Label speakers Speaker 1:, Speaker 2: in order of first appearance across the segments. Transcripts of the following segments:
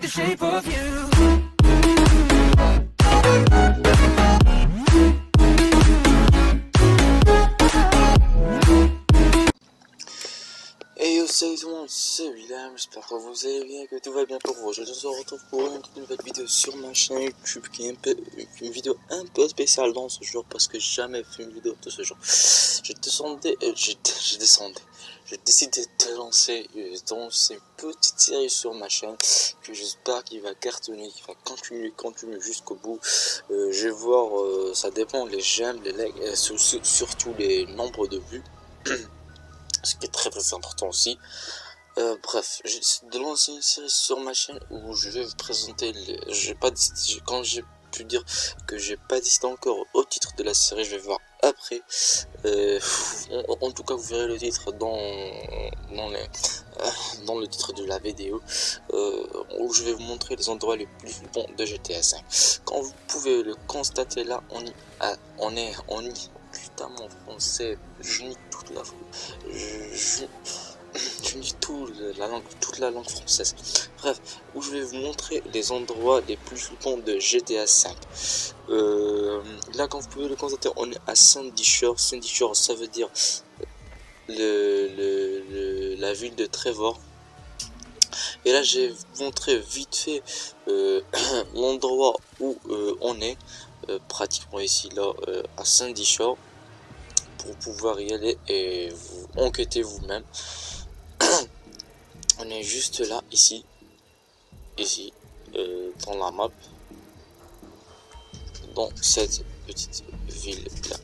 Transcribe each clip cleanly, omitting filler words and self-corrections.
Speaker 1: the shape of you.
Speaker 2: Hey yo, salut tout le monde, c'est Willem, j'espère que vous allez bien, que tout va bien pour vous. Je se retrouve pour une nouvelle vidéo sur ma chaîne YouTube qui est une vidéo un peu spéciale dans ce jour parce que j'ai jamais fait une vidéo de ce genre. J'ai décidé de lancer dans une petite série sur ma chaîne que j'espère qu'il va cartonner, qu'il va continuer jusqu'au bout. Je vais voir, ça dépend les j'aime, les likes, surtout les nombres de vues. Ce qui est très important aussi. Bref, j'ai décidé de lancer une série sur ma chaîne où je vais vous présenter quand j'ai pu dire que j'ai pas décidé encore au titre de la série, je vais voir après. En tout cas, vous verrez le titre dans le titre de la vidéo où je vais vous montrer les endroits les plus flippants de GTA 5. Comme vous pouvez le constater là, putain, mon français, je nie toute la toute la langue française. Bref, où je vais vous montrer les endroits les plus flippants de GTA 5. Là, comme vous pouvez le constater, on est à Sandy Shore. Sandy Shore, ça veut dire la ville de Trevor. Et là, j'ai montré vite fait l'endroit où on est, pratiquement ici, là, à Sandy Shore, pour pouvoir y aller et vous enquêter vous-même. On est juste là, ici, dans la map, dans cette petite ville là.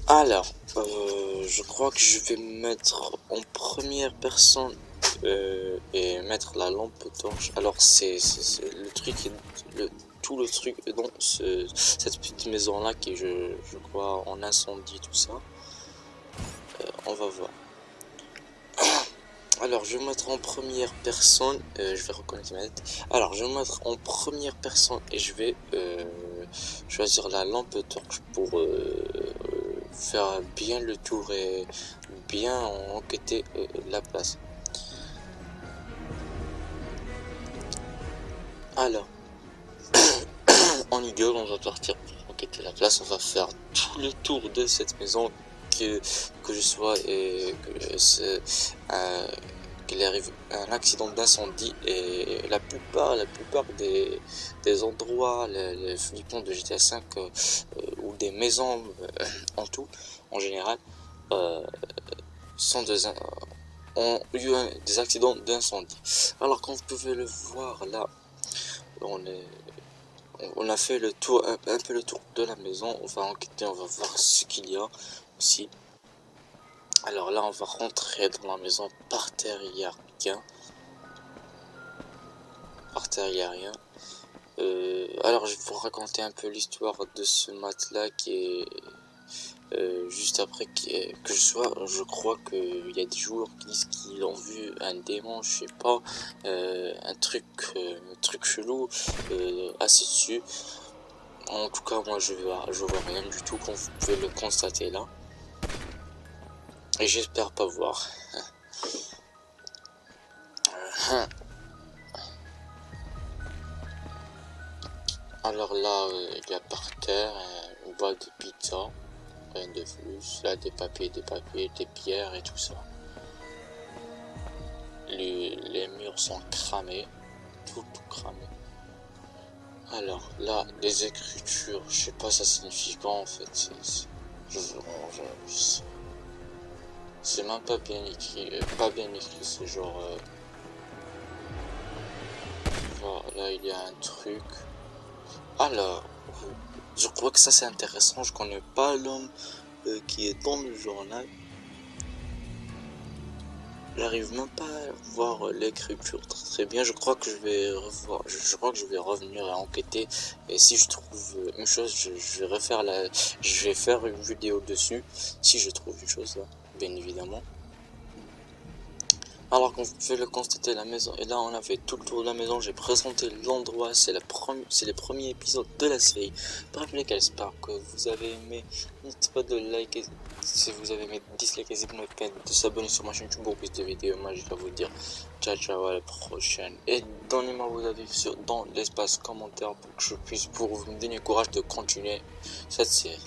Speaker 2: Alors, je crois que je vais mettre en première personne et mettre la lampe torche. Alors c'est le truc, tout le truc dans cette petite maison là qui je crois en incendie, tout ça. On va voir. Alors je vais mettre en première personne, je vais reconnaître ma tête. Alors je vais mettre en première personne et je vais choisir la lampe torche pour faire bien le tour et bien enquêter la place. Alors, en idéal, on va partir pour enquêter la place. On va faire tout le tour de cette maison, que je sois et qu'il arrive un accident d'incendie, et la plupart des endroits les flippants de GTA 5 ou des maisons en tout en général ont eu des accidents d'incendie. Alors comme vous pouvez le voir là, on a fait le tour, un peu le tour de la maison. On va enquêter, on va voir ce qu'il y a aussi. Alors là, on va rentrer dans la maison. Par terre, il n'y a rien. Alors, je vais vous raconter un peu l'histoire de ce matelas qui est juste après que je crois qu'il y a des joueurs qui disent qu'ils ont vu un démon, je sais pas, un truc chelou assis dessus. En tout cas, moi je vois rien du tout, comme vous pouvez le constater là. Et j'espère pas voir. Alors là, il y a par terre une boîte de pizza, rien de plus. Là, des papiers, des pierres et tout ça. Les murs sont cramés, tout cramé. Alors là, les écritures, je sais pas ça signifie quoi en fait. C'est même pas bien écrit, c'est genre voilà, il y a un truc. Alors, je crois que ça c'est intéressant. Je connais pas l'homme qui est dans le journal. J'arrive même pas à voir l'écriture très bien. Je crois que je vais revoir. Je crois que je vais revenir et enquêter. Et si je trouve une chose, je vais faire une vidéo dessus. Si je trouve une chose là, bien évidemment. Alors qu'on peut le constater, la maison, et là on a fait tout le tour de la maison, j'ai présenté l'endroit, c'est les premiers épisodes de la série. Bref les gars, j'espère que vous avez aimé, n'hésitez pas de liker si vous avez aimé, disliker si vous n'avez pas, de s'abonner sur ma chaîne YouTube pour plus de vidéos. Moi je vais vous dire ciao ciao, à la prochaine, et donnez-moi vos avis dans l'espace commentaire pour que je puisse, pour vous me donner le courage de continuer cette série.